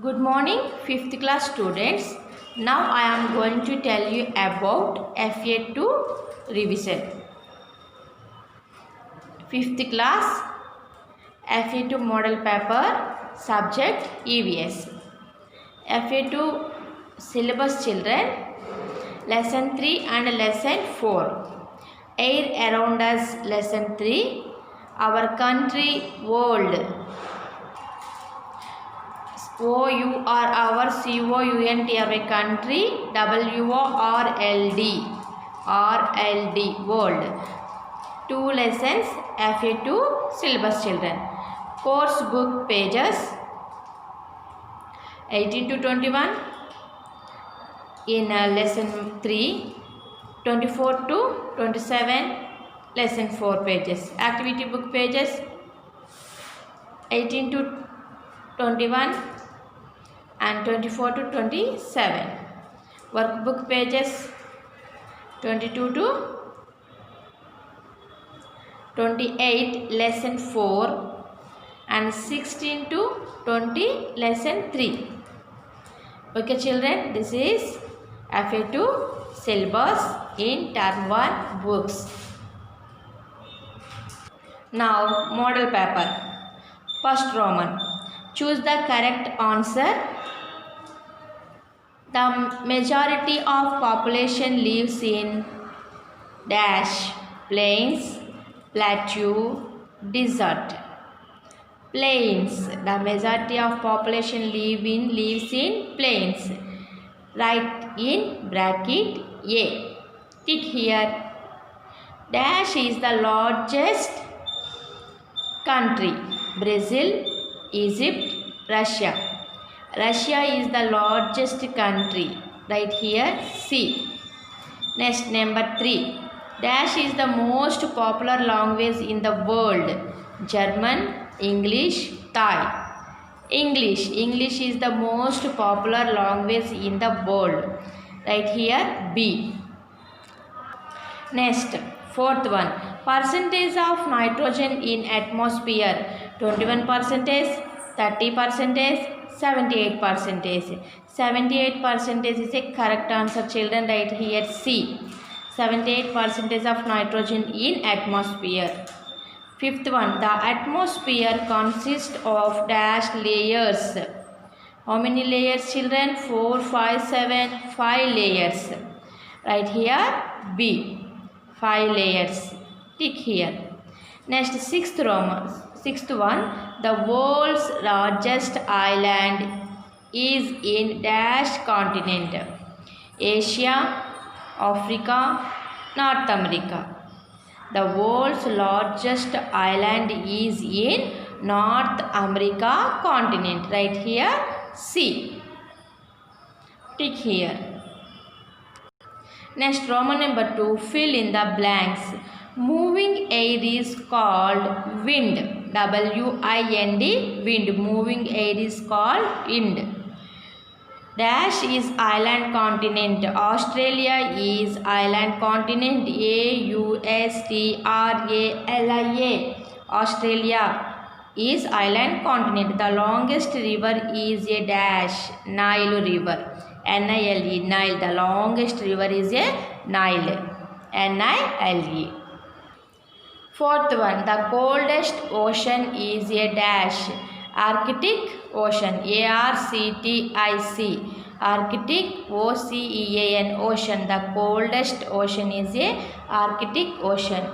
Good morning, 5th class students. Now I am going to tell you about FA2 revision. 5th class FA2 model paper subject EVS. FA2 syllabus children lesson 3 and lesson 4. Air around us lesson 3. Our country world. OUR our COUNT our country WORLD world. 2 lessons FA2 syllabus children. Course book pages 18 to 21 in lesson 3, 24 to 27 lesson 4 pages. Activity book pages 18 to 21 and 24 to 27. Workbook pages 22 to 28 lesson 4 and 16 to 20 lesson 3. Okay children, this is FA2 syllabus in term 1 books. Now model paper. First Roman. Choose the correct answer. The majority of population lives in dash plains, plateau, desert. Plains. The majority of population lives in plains. Write in bracket A. Tick here. Dash is the largest country. Brazil, Egypt, Russia. Russia is the largest country. Right here C. Next number 3. Dash is the most popular language in the world. German, English, Thai. English is the most popular language in the world. Right here B. Next, fourth one. Percentage of nitrogen in atmosphere. 21%, 30%, 78%. 78% is a correct answer children. Right here C. 78% of nitrogen in atmosphere. Fifth one. The atmosphere consists of dash layers. How many layers children? 4, 5, 7. 5 layers. Right here B. 5 layers. Tick here. Next sixth one. The world's largest island is in dash continent. Asia, Africa, North America. The world's largest island is in North America continent. Right here C. Tick here. Next Roman number 2. Fill in the blanks. Moving air is called wind. WIND wind. Moving air is called wind. Dash is island continent. Australia is island continent. AUSTRALIA. Australia is island continent. The longest river is a dash. Nile river. NILE. Nile. The longest river is a Nile. NILE. Fourth one. The coldest ocean is a dash. Arctic Ocean. ARCTIC. Arctic OCEAN. Ocean. The coldest ocean is a Arctic Ocean.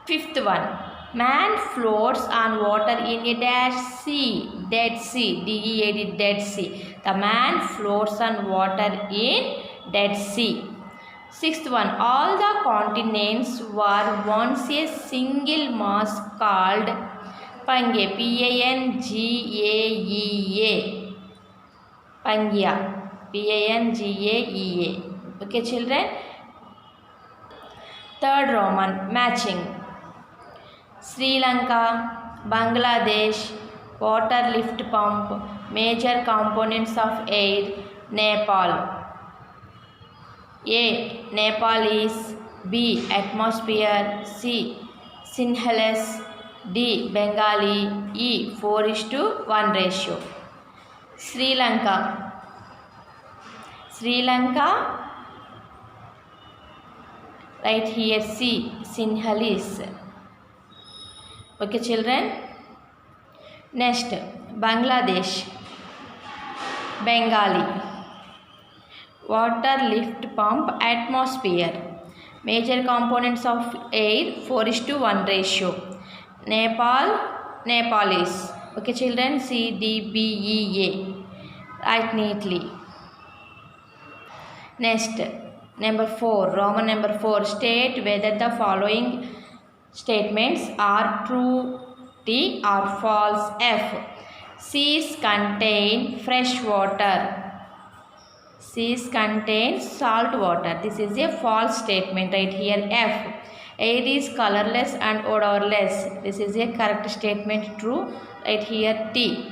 Fifth one. Man floats on water in a dash sea. Dead Sea. DEAD. Dead Sea. The man floats on water in Dead Sea. Sixth one. All the continents were once a single mass called Pangaea. PANGAEA. Pangaea. PANGAEA. Okay children. Third Roman. Matching. Sri Lanka, Bangladesh, water lift pump, major components of air, Nepal. A. Nepalese. B. Atmosphere. C. Sinhalese. D. Bengali. E. 4:1 ratio. Sri Lanka. Sri Lanka. Right here C. Sinhalese. Okay children. Next Bangladesh. Bengali. Water lift pump atmosphere. Major components of air 4:1 ratio. Nepal. Nepalese. Okay children, C D B E A. Write neatly. Next number 4, Roman number 4. State whether the following statements are true T or false F. Seas contain fresh water. Seas contain salt water. This is a false statement right here. F. Air is colorless and odorless. This is a correct statement. True right here. T.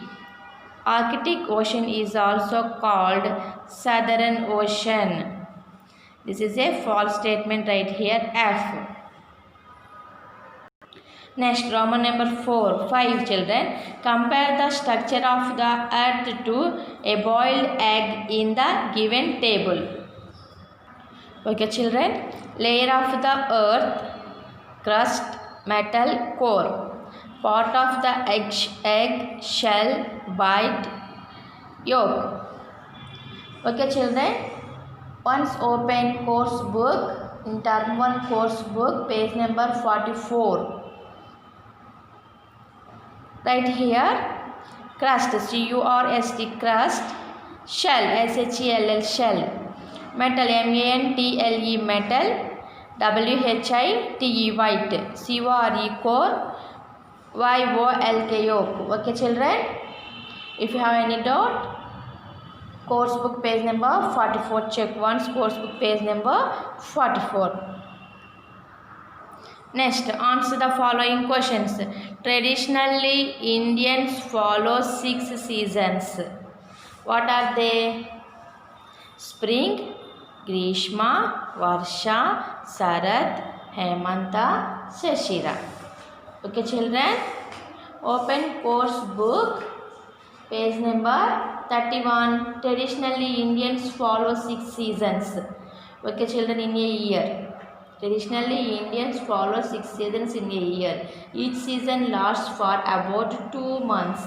Arctic Ocean is also called Southern Ocean. This is a false statement right here. F. Next, Roman number 5 children. Compare the structure of the earth to a boiled egg in the given table. Okay children. Layer of the earth, crust, metal, core. Part of the egg, shell, white, yolk. Okay children. Once open course book, in term 1 course book, page number 44. Right here, crust, C-U-R-S-T, crust, shell, S-H-E-L-L, shell, metal, M-A-N-T-L-E, metal, W-H-I-T-E, white, C-O-R-E, core, Y-O-L-K, yolk. Okay children, if you have any doubt, course book page number 44, check once, course book page number 44. Next, answer the following questions. Traditionally, Indians follow 6 seasons. What are they? Spring, Grishma, Varsha, Sharad, Hemanta, Shashira. Okay children, open course book, page number 31. Traditionally, Indians follow 6 seasons. Okay children, in a year. Traditionally, Indians follow 6 seasons in a year. Each season lasts for about 2 months.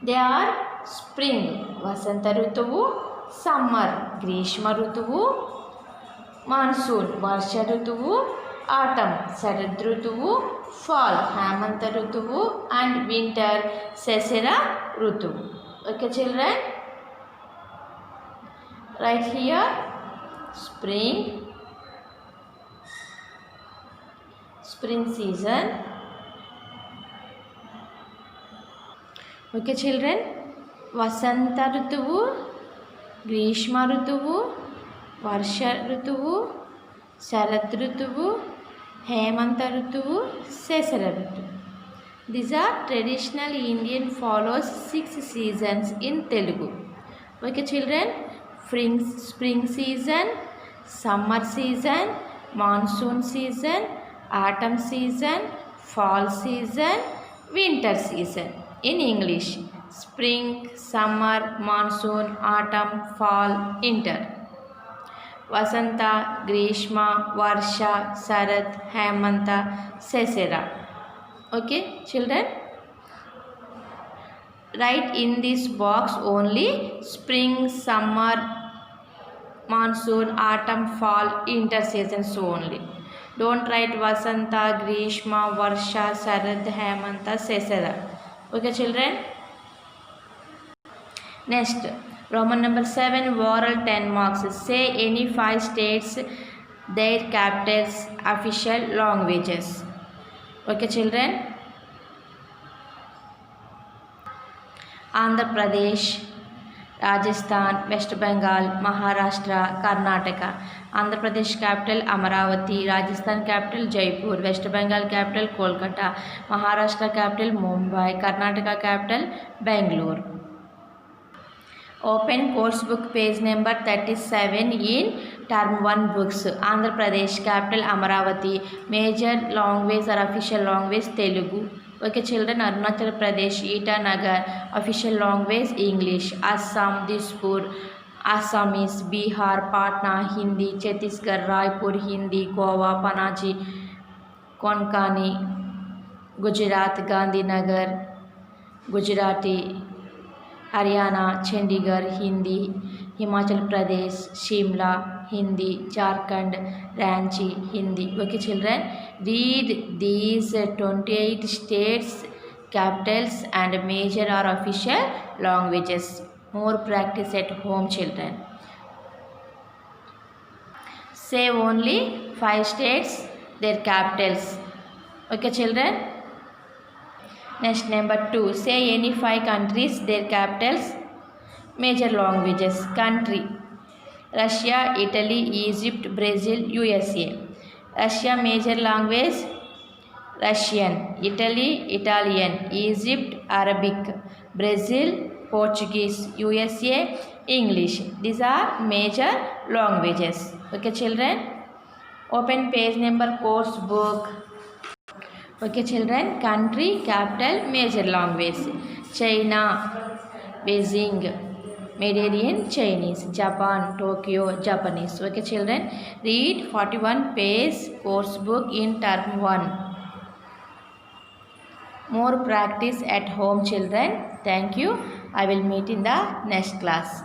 They are spring, Vasanta Rutuvu, summer, Grishma Rutuvu, monsoon, Varsha Rutuvu, autumn, Sharad Rutuvu, fall, Hemanta Rutuvu, and winter, Sesira Rutuvu. Okay children? Right here, spring season. Okay children, Vasanta Rutuvu, Grishma Rutuvu, Varsha Rutuvu, Sharad Rutuvu, Hemanta Rutuvu, Sesara Rutuvu. These are traditional Indian follows 6 seasons in Telugu. Okay children, spring season, summer season, monsoon season, autumn season, fall season, winter season. In English, spring, summer, monsoon, autumn, fall, winter. Vasanta, Grishma, Varsha, Sharad, Hemanta, Sesira. Okay children? Write in this box only spring, summer, monsoon, autumn, fall, winter seasons only. Don't write Vasanta, Grishma, Varsha, Sharad, Hemanta, Sesara. Okay children? Next, Roman number 7, oral 10 marks. Say any 5 states, their capitals, official languages. Okay children? Andhra Pradesh, Rajasthan, West Bengal, Maharashtra, Karnataka. Andhra Pradesh capital Amaravati, Rajasthan capital Jaipur, West Bengal capital Kolkata, Maharashtra capital Mumbai, Karnataka capital Bangalore. Open course book page number 37 in term 1 books. Andhra Pradesh capital Amaravati, major language or official language Telugu. Okay, children. Arunachal Pradesh, Itanagar, official language English. Assam, Dispur, Assamese, Bihar, Patna, Hindi. Chhattisgarh, Raipur, Hindi. Goa, Panaji, Konkani. Gujarat, Gandhinagar, Gujarati. Haryana, Chandigarh, Hindi. Himachal Pradesh, Shimla, Hindi. Jharkhand, Ranchi, Hindi. Okay, children, read these 28 states capitals and major or official languages. More practice at home, children. Say only 5 states, their capitals. Okay, children. Next, number 2. Say any 5 countries, their capitals, major languages. Country: Russia, Italy, Egypt, Brazil, USA. Russia major language Russian, Italy Italian, Egypt Arabic, Brazil Portuguese, USA English. These are major languages. Okay, children. Open page number course book. Okay, children. Country, capital, major language. China, Beijing, Mandarin Chinese. Japan, Tokyo, Japanese. Okay, children. Read 41 page course book in term 1. More practice at home, children. Thank you. I will meet in the next class.